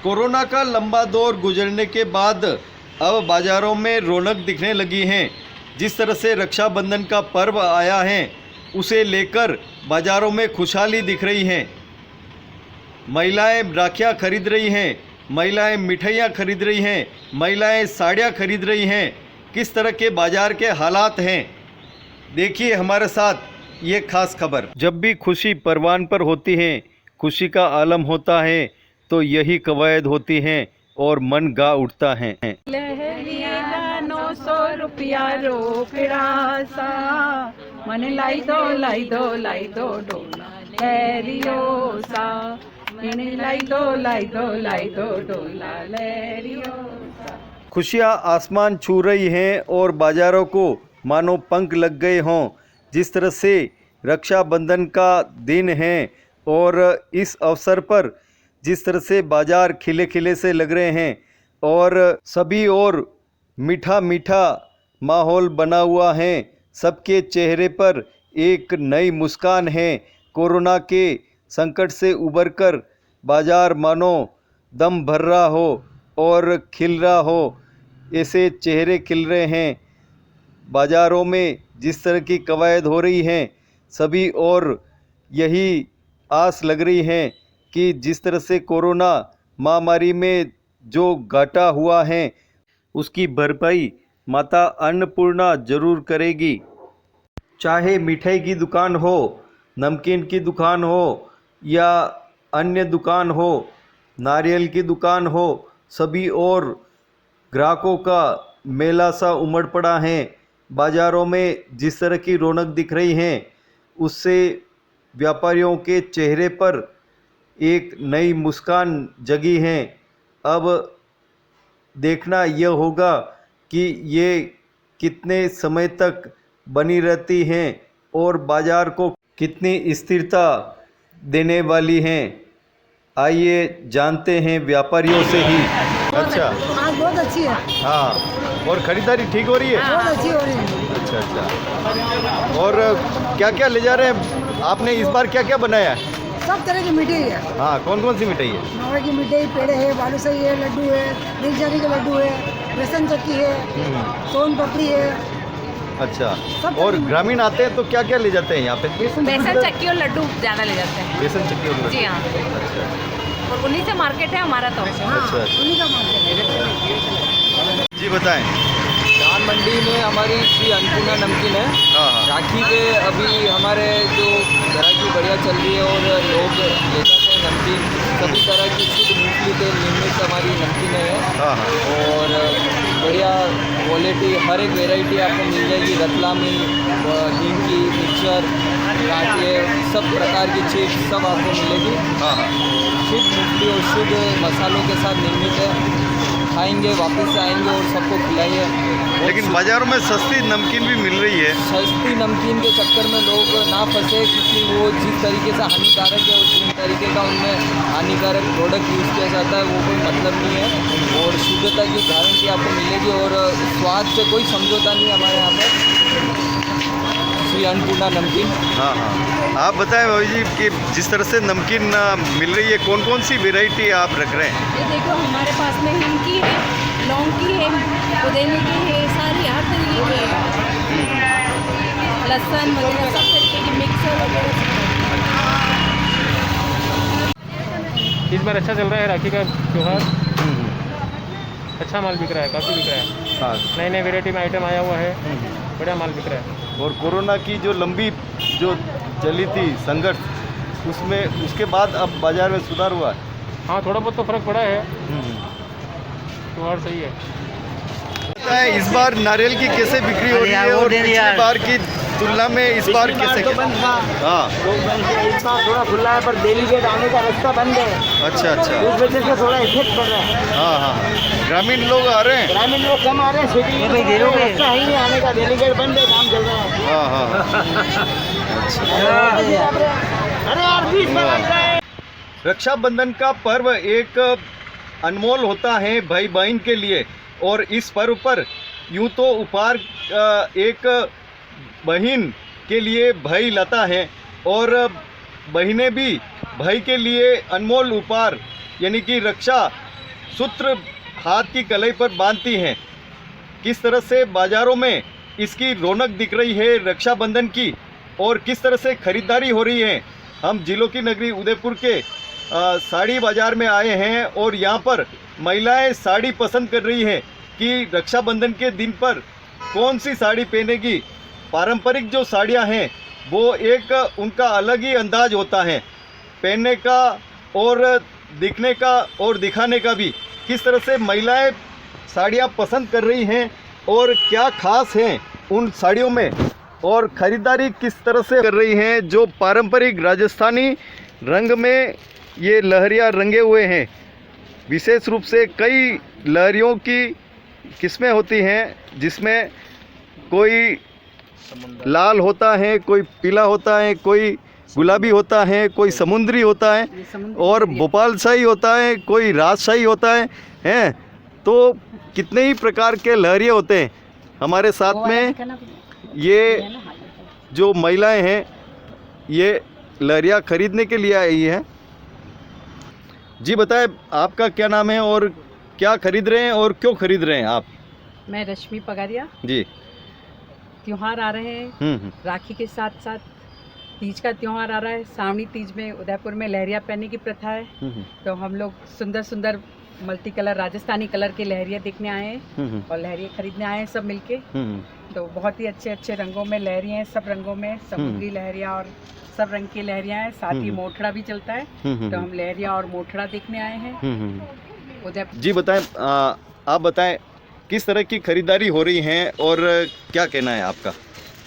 Corona का लंबा दौर गुजरने के बाद अब बाज़ारों में रौनक दिखने लगी है। जिस तरह से रक्षाबंधन का पर्व आया है उसे लेकर बाज़ारों में खुशहाली दिख रही है। महिलाएं राखियां खरीद रही हैं, महिलाएं मिठाइयां खरीद रही हैं, महिलाएं साड़ियां खरीद रही हैं। किस तरह के बाज़ार के हालात हैं, देखिए हमारे साथ ये खास खबर। जब भी खुशी परवान पर होती है, खुशी का आलम होता है, तो यही कवायद होती हैं और मन गा उठता है। 900 रुपया रोकड़ा सा मन लाई दो डोला लहरियो सा मन लाई दो डोला लहरियो सा। खुशियाँ आसमान छू रही हैं और बाज़ारों को मानो पंख लग गए हों। जिस तरह से रक्षाबंधन का दिन है और इस अवसर पर जिस तरह से बाज़ार खिले खिले से लग रहे हैं और सभी ओर मीठा मीठा माहौल बना हुआ है। सबके चेहरे पर एक नई मुस्कान है। कोरोना के संकट से उबरकर बाज़ार मानो दम भर रहा हो और खिल रहा हो, ऐसे चेहरे खिल रहे हैं। बाज़ारों में जिस तरह की कवायद हो रही हैं, सभी और यही आस लग रही है कि जिस तरह से कोरोना महामारी में जो घाटा हुआ है उसकी भरपाई माता अन्नपूर्णा ज़रूर करेगी। चाहे मिठाई की दुकान हो, नमकीन की दुकान हो या अन्य दुकान हो, नारियल की दुकान हो, सभी और ग्राहकों का मेला सा उमड़ पड़ा है। बाज़ारों में जिस तरह की रौनक दिख रही है उससे व्यापारियों के चेहरे पर एक नई मुस्कान जगी है। अब देखना यह होगा कि ये कितने समय तक बनी रहती हैं और बाज़ार को कितनी स्थिरता देने वाली हैं। आइए जानते हैं व्यापारियों से ही। अच्छा, आज बहुत अच्छी है। हाँ, और ख़रीदारी ठीक हो रही है? बहुत अच्छी हो रही है। अच्छा। और क्या क्या ले जा रहे हैं आपने इस बार, क्या क्या बनाया है? सब तरह की मिठाई है। हाँ, कौन कौन सी मिठाई है? मावा की मिठाई, पेड़े है, बालूशाही है, लड्डू है, दिलजारी के लड्डू है, बेसन चक्की है, सोन पापड़ी है। अच्छा, और ग्रामीण आते हैं तो क्या क्या ले जाते हैं यहाँ पे? बेसन चक्की और लड्डू ज़्यादा ले जाते हैं। बेसन चक्की और लड्डू? जी हाँ। अच्छा और उन्हीं से मार्केट है हमारा तो। अच्छा। उन्हीं का मार्केट है। जी बताएं। धान मंडी में हमारी श्री अन्नपूर्णा नमकीन है। हाँ हाँ। राखी पे अभी हमारे जो ग्राहकी बढ़िया चल रही है और लोग ले जाते हैं नमकीन। सभी तरह की शुद्ध मूंगफली तेल निर्मित हमारी नमकीनें हैं। हाँ हाँ। और बढ़िया क्वालिटी, हर एक वेराइटी आपको मिल जाएगी। रतलामी, नीम की मिक्सचर, कांटे, सब प्रकार की चिप्स सब आपको मिलेगी। हाँ हाँ। शुद्ध मूंगफली और शुद्ध मसालों के साथ निर्मित है। खाएंगे, वापस से आएंगे और सबको खिलाइए। लेकिन बाज़ारों में सस्ती नमकीन भी मिल रही है। सस्ती नमकीन के चक्कर में लोग ना फंसे, क्योंकि वो जिस तरीके से हानिकारक है और जिन तरीके का उनमें हानिकारक प्रोडक्ट यूज़ किया जाता है वो कोई मतलब नहीं है। और शुद्धता की गारंटी आपको मिलेगी और स्वाद से कोई समझौता नहीं हमारे यहाँ पर। श्री अन्नपूर्णा नमकीन। हाँ हाँ। आप बताएं भाई जी कि जिस तरह से नमकीन मिल रही है, कौन कौन सी वेराइटी आप रख रहे हैं? ये देखो हमारे पास में हिंग की है, लौंग की है, पुदीने की है, सारी हर तरीके की है, लहसुन वगैरह सब तरीके की मिक्सर वगैरह। इस बार अच्छा चल रहा है राखी का त्यौहार। अच्छा माल बिक रहा है, काफ़ी बिक रहा है। हाँ। नए नए वेराइटी में आइटम आया हुआ है, बढ़िया माल बिक रहा है। और कोरोना की जो लंबी जो चली थी संघर्ष, उसमें उसके बाद अब बाज़ार में सुधार हुआ है। हाँ, थोड़ा बहुत तो फर्क पड़ा है, त्यौहार सही है। इस बार नारियल की कैसे बिक्री हो रही है और पिछली बार की तुलना में इस बार कैसे? हाँ, इस बार थोड़ा खुला है पर डेलीगेट आने का रास्ता बंद है। अच्छा अच्छा। उस वजह से थोड़ा इफेक्ट पड़ रहा है। हाँ हाँ। ग्रामीण लोग आ रहे हैं? ग्रामीण लोग कम आ रहे हैं, सिटी में रास्ता ही नहीं आने का, डेलीगेट बंद है, काम चल रहा है। हाँ हाँ। अरे यार 20 में बन गए। रक्षाबंधन का पर्व एक अनमोल होता है भाई बहन के लिए, और इस पर्व पर यूँ तो उपहार एक बहन के लिए भाई लाता है और बहनें भी भाई के लिए अनमोल उपहार यानी कि रक्षा सूत्र हाथ की कलाई पर बांधती हैं। किस तरह से बाज़ारों में इसकी रौनक दिख रही है रक्षाबंधन की और किस तरह से ख़रीदारी हो रही है। हम जिलों की नगरी उदयपुर के साड़ी बाज़ार में आए हैं और यहाँ पर महिलाएं साड़ी पसंद कर रही हैं कि रक्षाबंधन के दिन पर कौन सी साड़ी पहनेगी। पारंपरिक जो साड़ियाँ हैं वो एक उनका अलग ही अंदाज होता है पहनने का और दिखने का और दिखाने का भी। किस तरह से महिलाएं साड़ियाँ पसंद कर रही हैं और क्या खास है उन साड़ियों में और ख़रीदारी किस तरह से कर रही हैं। जो पारंपरिक राजस्थानी रंग में ये लहरिया रंगे हुए हैं। विशेष रूप से कई लहरियों की किस्में होती हैं जिसमें कोई लाल होता है, कोई पीला होता है, कोई गुलाबी होता है, कोई समुद्री होता है और भोपाल शाही होता है, कोई राजशाही होता है हैं। तो कितने ही प्रकार के लहरिए होते हैं। हमारे साथ में ये जो महिलाएं हैं ये लहरिया खरीदने के लिए आई हैं। जी बताएं आपका क्या नाम है और क्या खरीद रहे हैं और क्यों खरीद रहे हैं आप? मैं रश्मि पगारिया। जी। त्योहार आ रहे हैं, राखी के साथ साथ तीज का त्योहार आ रहा है। सावनी तीज में उदयपुर में लहरिया पहनने की प्रथा है, तो हम लोग सुंदर सुंदर मल्टी कलर राजस्थानी कलर के लहरिया देखने आए हैं और लहरिया खरीदने आए हैं सब मिलके। तो बहुत ही अच्छे अच्छे रंगों में लहरिया हैं, सब रंगों में समुद्री लहरिया और सब रंग की लहरिया हैं। साथ ही मोठड़ा भी चलता है, तो हम लहरिया और मोठड़ा देखने आए हैं उदयपुर। जी बताएं, आप बताएं किस तरह की खरीदारी हो रही है और क्या कहना है आपका?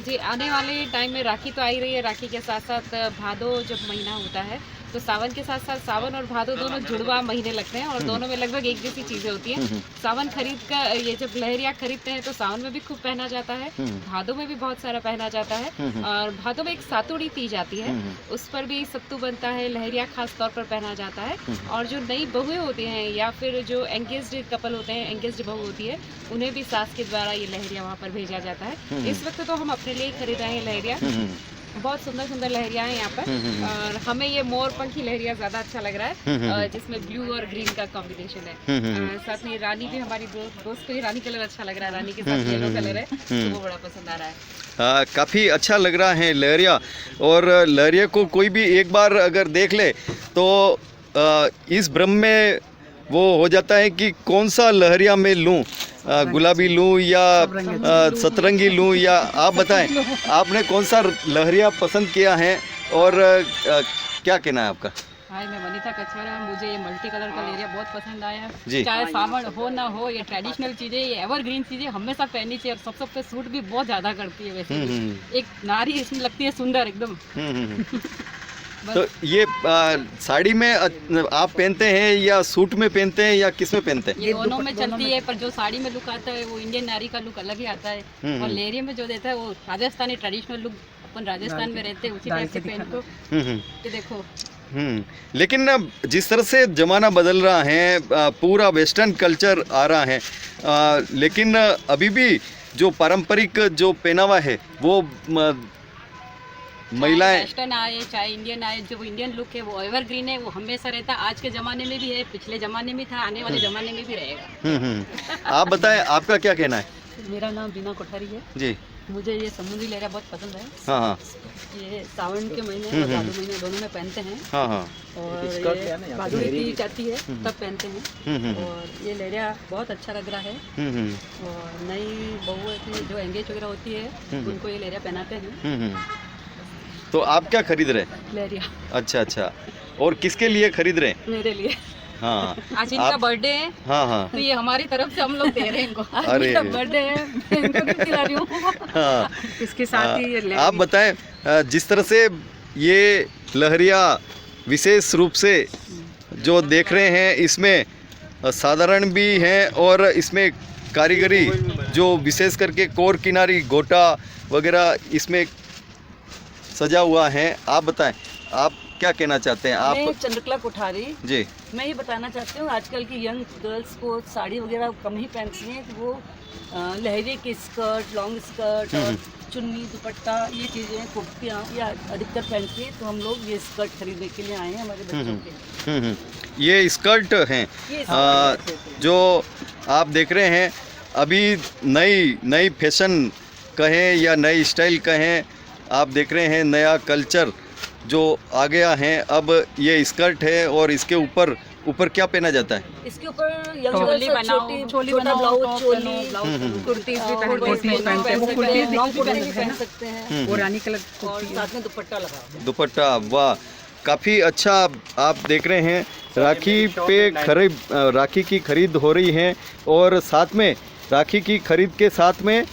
जी, आने वाले टाइम में राखी तो आ ही रही है। राखी के साथ साथ भादो जब महीना होता है तो सावन के साथ साथ सावन और भादो दोनों जुड़वा महीने लगते हैं और दोनों में लगभग एक जैसी चीज़ें होती हैं। सावन खरीद कर ये जब लहरिया खरीदते हैं तो सावन में भी खूब पहना जाता है, भादो में भी बहुत सारा पहना जाता है। और भादो में एक सातुड़ी तीज आती है, उस पर भी सत्तू बनता है, लहरिया खास तौर पर पहना जाता है। और जो नई बहुएं होती हैं या फिर जो एंगेज्ड कपल होते हैं, एंगेज्ड बहू होती है, उन्हें भी सास के द्वारा ये लहरिया वहाँ पर भेजा जाता है। इस वक्त तो हम अपने लिए खरीद रहे हैं लहरिया। बहुत सुंदर सुंदर लहरिया हैं यहाँ पर और हमें ये मोर पंखी लहरिया ज्यादा अच्छा लग रहा है जिसमें ब्लू और ग्रीन का कॉम्बिनेशन है। साथ में रानी भी हमारी दोस्त को ये रानी कलर अच्छा लग रहा है, रानी के साथ येलो कलर है तो वो बड़ा पसंद आ रहा है। काफ़ी अच्छा लग रहा है लहरिया और लहरिया को कोई भी एक बार अगर देख ले तो इस भ्रम में वो हो जाता है कि कौन सा लहरिया मैं लूँ, गुलाबी लूँ या सतरंगी लूँ, या आप बताएं आपने कौन सा लहरिया पसंद किया है और क्या कहना है आपका? हाय, मैं वनीता कछवारा। मुझे ये मल्टी कलर का लहरिया बहुत पसंद आया जी। चाहे सावन हो ना हो, ये ट्रेडिशनल चीज़ें, ये एवरग्रीन चीज़ें हमेशा पहननी चाहिए और सब पे सूट भी बहुत ज़्यादा करती है। वैसे एक नारी इसमें लगती है सुंदर एकदम। तो ये साड़ी में आप पहनते हैं या सूट में पहनते हैं या किस में पहनते हैं? ये दोनों में चलती है, पर जो साड़ी में लुक आता है वो इंडियन नारी का लुक अलग ही आता है और लहरिया में जो देता है वो राजस्थानी ट्रेडिशनल लुक। अपन राजस्थान में रहते हैं, उसी टाइप से पहन को देखो। लेकिन जिस तरह से ज़माना बदल रहा है, पूरा वेस्टर्न कल्चर आ रहा है, लेकिन अभी भी जो पारंपरिक जो पहनावा है वो महिलाएं, वेस्टर्न आए चाहे इंडियन आए, जो इंडियन लुक है वो एवरग्रीन है, वो हमेशा रहता है। आज के ज़माने में भी है, पिछले ज़माने में था, आने वाले ज़माने में भी रहेगा। आप बताएं आपका क्या कहना है? मेरा नाम बीना कोठारी है जी। मुझे ये समुद्री लहरिया बहुत पसंद है। हाँ, ये सावन के महीने और भादो महीने दोनों में पहनते हैं। हाँ, और ये भादुड़ी तीज आती है तब पहनते हैं और ये लहरिया बहुत अच्छा लग रहा है। और नई बहुओं की जो एंगेज वगैरह होती है उनको ये लहरिया पहनाते हैं। तो आप क्या खरीद रहे हैं? लहरिया। अच्छा, और किसके लिए खरीद रहे हैं? मेरे लिए। हाँ, आज इनका बर्थडे है। हाँ, तो ये हमारी तरफ से हम लोग दे रहे हैं इनको। अरे इनका बर्थडे है, मैं इनको गिफ्ट दिला रही हूँ। हाँ, इसके साथ ही ये आप बताएं जिस तरह से ये लहरिया विशेष रूप से जो देख रहे हैं, इसमें साधारण भी हैं और इसमें कारीगरी जो विशेष करके कोर किनारी गोटा वगैरह इसमें सजा हुआ है। आप बताएं आप क्या कहना चाहते हैं? आप मैं चंद्रकला कोठारी जी। मैं ये बताना चाहती हूँ आजकल की यंग गर्ल्स को साड़ी वगैरह कम ही पहनती हैं, कि वो लहरिये की स्कर्ट, लॉन्ग स्कर्ट और चुन्नी, दुपट्टा, ये चीज़ें कुर्तियाँ या अधिकतर पहनती हैं, तो हम लोग ये स्कर्ट खरीदने के लिए आए हैं हमारे बच्चों के। ये स्कर्ट हैं जो आप देख रहे हैं, अभी नई फैशन कहें या नई स्टाइल कहें, आप देख रहे हैं नया कल्चर जो आ गया है। अब ये स्कर्ट है और इसके ऊपर क्या पहना जाता है? इसके ऊपर चोली बनाओ, छोटी ब्लाउज, चोली, कुर्ती भी पहन सकते हैं और रानी कलर और साथ में दुपट्टा लगा। दुपट्टा, वाह, काफ़ी अच्छा। आप देख रहे हैं राखी की खरीद हो रही है और साथ में राखी की खरीद के साथ में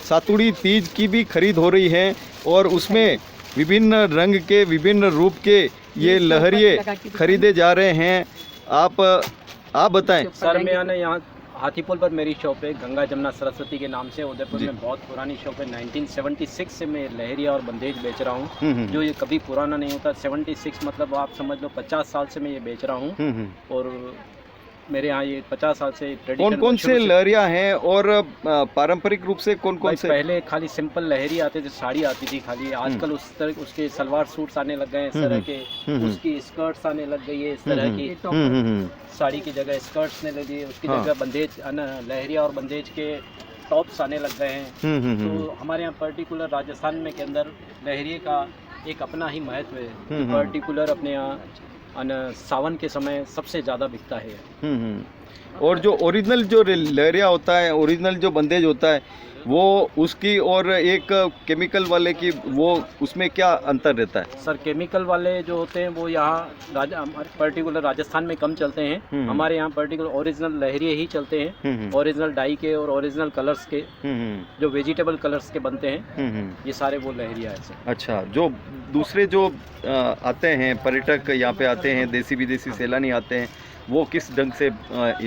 सातुड़ी तीज की भी खरीद हो रही है और उसमें विभिन्न रंग के, विभिन्न रूप के ये लहरिये खरीदे जा रहे हैं। आप बताएं। सर मैं यहाँ हाथीपुल पर मेरी शॉप है, गंगा जमुना सरस्वती के नाम से। उदयपुर में बहुत पुरानी शॉप है, 1976 से मैं लहरिया और बंदेज बेच रहा हूँ, जो ये कभी पुराना नहीं होता। 76 मतलब आप समझ लो 50 साल से मैं ये बेच रहा हूँ। और मेरे यहाँ ये 50 साल से ट्रेडिशनल। कौन से लहरिया हैं और पारंपरिक रूप से कौन से? पहले खाली सिंपल लहरी आते थे, साड़ी आती थी खाली। आजकल उस तरह उसके सलवार सूट्स आने लग गए इस तरह के, उसकी स्कर्ट्स आने लग गई है इस तरह की। साड़ी की जगह स्कर्ट्स ने लगी, उसकी जगह बंदेज, लहरिया और बंदेज के टॉप्स आने लग गए हैं। तो हमारे यहाँ पर्टिकुलर राजस्थान में के अंदर लहरिये का एक अपना ही महत्व है। पर्टिकुलर अपने यहाँ सावन के समय सबसे ज़्यादा बिकता है। और जो ओरिजिनल जो लहरिया होता है, ओरिजिनल जो बंदेज होता है, वो उसकी और एक केमिकल वाले की, वो उसमें क्या अंतर रहता है? सर केमिकल वाले जो होते हैं वो यहाँ पर्टिकुलर राजस्थान में कम चलते हैं। हमारे यहाँ पर्टिकुलर ओरिजिनल लहरिये ही चलते हैं, ओरिजिनल डाई के और ओरिजिनल कलर्स के, जो वेजिटेबल कलर्स के बनते हैं, ये सारे वो लहरिया है। अच्छा, जो दूसरे जो आते हैं पर्यटक यहाँ पे आते हैं, देसी विदेशी सैलानी आते हैं, वो किस ढंग से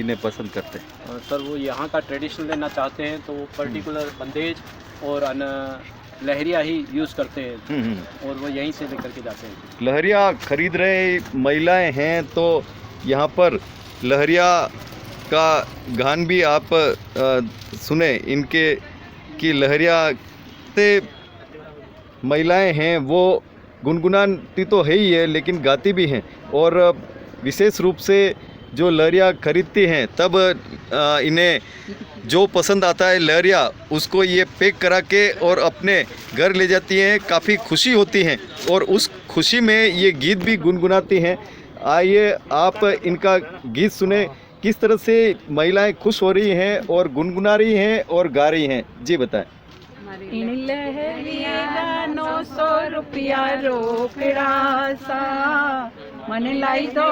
इन्हें पसंद करते हैं? सर वो यहाँ का ट्रेडिशनल लेना चाहते हैं तो पर्टिकुलर बंदेज और लहरिया ही यूज़ करते हैं और वो यहीं से लेकर के जाते हैं। लहरिया खरीद रहे महिलाएं हैं तो यहाँ पर लहरिया का गान भी आप सुने इनके कि लहरिया से महिलाएं हैं वो गुनगुनाती तो है ही है लेकिन गाती भी हैं। और विशेष रूप से जो लहरिया खरीदती हैं तब इन्हें जो पसंद आता है लहरिया, उसको ये पैक करा के और अपने घर ले जाती हैं। काफ़ी खुशी होती हैं और उस खुशी में ये गीत भी गुनगुनाती हैं। आइए आप इनका गीत सुने, किस तरह से महिलाएं खुश हो रही हैं और गुनगुना रही हैं और गा रही हैं। जी बताएं। इन लहरिया 900 रुपया रोकड़ा सा, मन लाई दो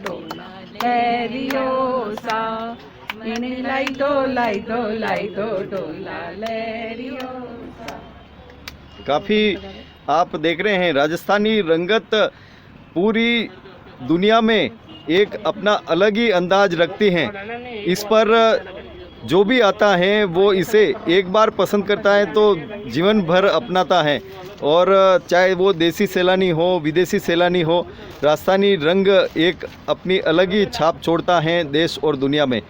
डोला लहरियो सा, इन लाई दो डोला लहरियो सा। काफ़ी आप देख रहे हैं राजस्थानी रंगत पूरी दुनिया में एक अपना अलग ही अंदाज रखती हैं। इस पर जो भी आता है वो इसे एक बार पसंद करता है तो जीवन भर अपनाता है। और चाहे वो देसी सैलानी हो, विदेशी सैलानी हो, राजस्थानी रंग एक अपनी अलग ही छाप छोड़ता है देश और दुनिया में।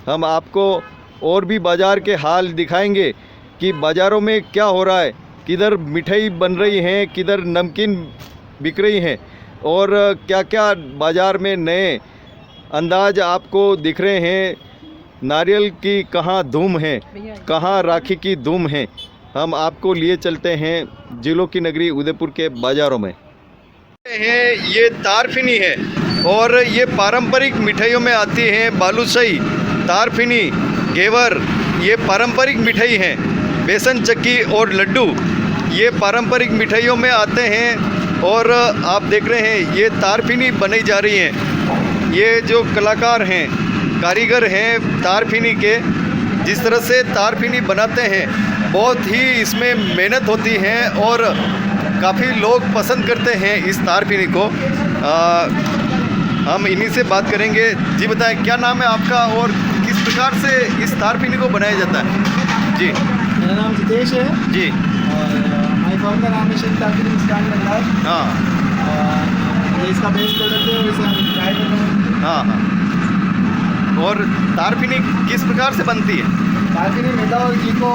हम आपको और भी बाज़ार के हाल दिखाएंगे कि बाज़ारों में क्या हो रहा है, किधर मिठाई बन रही हैं, किधर नमकीन बिक रही हैं और क्या क्या बाज़ार में नए अंदाज आपको दिख रहे हैं। नारियल की कहाँ धूम है, कहाँ राखी की धूम है। हम आपको लिए चलते हैं जिलों की नगरी उदयपुर के बाज़ारों में। ये तारफिनी है और ये पारंपरिक मिठाइयों में आती है। बालूशाही, तारफिनी, घेवर, ये पारंपरिक मिठाई हैं। बेसन चक्की और लड्डू ये पारंपरिक मिठाइयों में आते हैं। और आप देख रहे हैं ये तारफिनी बनाई जा रही हैं। ये जो कलाकार हैं, कारीगर हैं तारफिनी के, जिस तरह से तारफिनी बनाते हैं बहुत ही इसमें मेहनत होती है और काफ़ी लोग पसंद करते हैं इस तारफिनी को। हम इन्हीं से बात करेंगे। जी बताएं, क्या नाम है आपका और किस प्रकार से इस तारफिनी को बनाया जाता है? जी मेरा नाम जितेश है जी और हमारी फॉर्म का नाम है शिल्प तारफिनी मुस्कान भंडार। हाँ, ये इसका बेस्ट प्रोडक्ट है और इसे हम ट्राई कर रहे हैं। हाँ हाँ, और तारफिनी किस प्रकार से बनती है? तारफिनी मैदा और घी को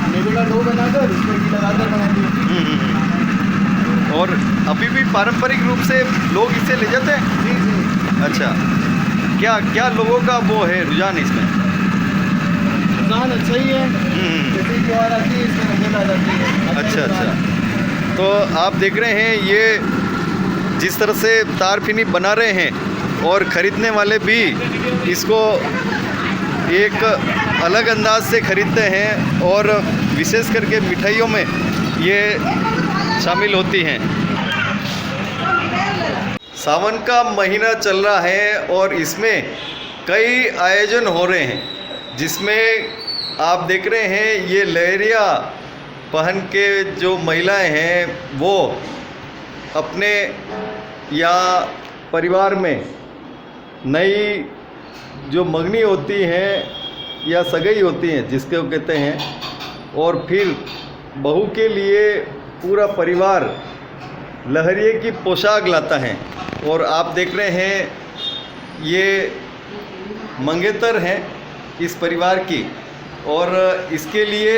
मैदे का डो बनाकर उस पर घी लगाकर बनाती है। और अभी भी पारंपरिक रूप से लोग इसे ले जाते हैं? जी जी। अच्छा, क्या क्या लोगों का वो है रुझान इसमें? रुझान अच्छा ही है। जैसे त्योहार आती है इसमें रंगत आ जाती है। अच्छा अच्छा। तो आप देख रहे हैं ये जिस तरह से तारफिनी बना रहे हैं और ख़रीदने वाले भी इसको एक अलग अंदाज से ख़रीदते हैं और विशेष करके मिठाइयों में ये शामिल होती हैं। सावन का महीना चल रहा है और इसमें कई आयोजन हो रहे हैं, जिसमें आप देख रहे हैं ये लहरिया पहन के जो महिलाएं हैं वो अपने या परिवार में नई जो मंगनी होती हैं या सगाई होती हैं जिसको कहते हैं, और फिर बहू के लिए पूरा परिवार लहरिये की पोशाक लाता है। और आप देख रहे हैं ये मंगेतर हैं इस परिवार की, और इसके लिए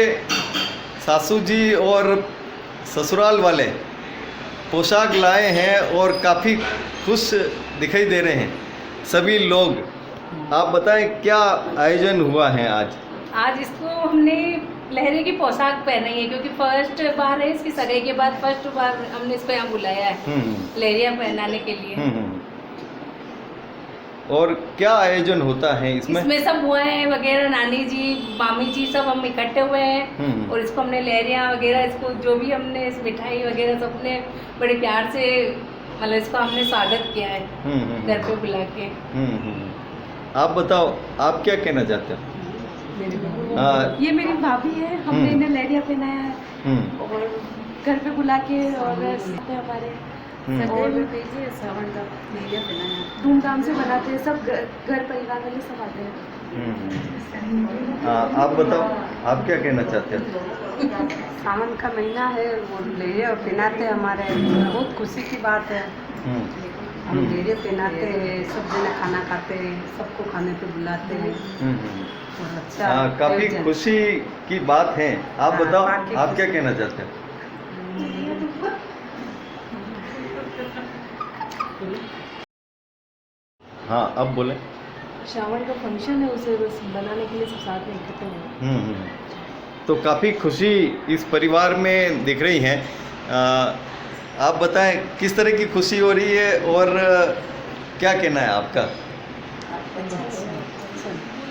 सासू जी और ससुराल वाले पोशाक लाए हैं और काफ़ी खुश दिखाई दे रहे हैं सभी लोग। आप बताएं क्या आयोजन हुआ है आज? आज इसको हमने लहरे की पोशाक पहनाई है, क्योंकि फर्स्ट बार है इसकी सगाई के बाद फर्स्ट बार हमने इसको यहाँ बुलाया है लहरिया पहनाने के लिए। और क्या आयोजन होता है इसमें? इसमें सब हुआ है वगैरह, नानी जी मामी जी सब हम इकट्ठे हुए हैं और इसको हमने लहरिया वगैरह, इसको जो भी हमने इस मिठाई वगैरह सबने बड़े प्यार से मतलब इसका हमने स्वागत किया है घर पे बुला के। आप बताओ, आप क्या कहना चाहते हो? ये मेरी भाभी है, हमने इन्हें लहरिया पहनाया है और घर पे बुला के, और हमारे सावन का लहरिया पहनाया धूमधाम से बनाते हैं, सब घर परिवार वाले सब आते हैं। आप बताओ, आप क्या कहना चाहते हो? सावन का महीना है और लहरिया पहनाते हैं, हमारे बहुत खुशी की बात है। हम लहरिया पहनाते हैं, सब जने खाना खाते हैं, सबको खाने पे बुलाते हैं और अच्छा काफ़ी खुशी की बात है। आप बताओ, आप क्या कहना चाहते हो? हाँ, अब बोले। सावन का फंक्शन है, उसे बस बनाने के लिए सब साथ में इकट्ठे हैं। तो काफ़ी खुशी इस परिवार में दिख रही है। आप बताएं किस तरह की खुशी हो रही है और क्या कहना है आपका?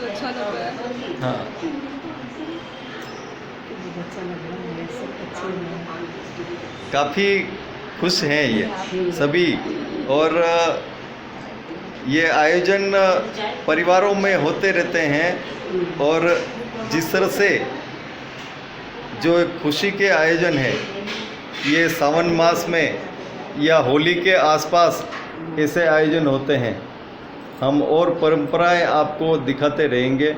अच्छा लग रहा है। हाँ, काफ़ी खुश हैं ये सभी, और ये आयोजन परिवारों में होते रहते हैं। और जिस तरह से जो खुशी के आयोजन है ये सावन मास में या होली के आसपास ऐसे आयोजन होते हैं। हम और परंपराएं आपको दिखाते रहेंगे।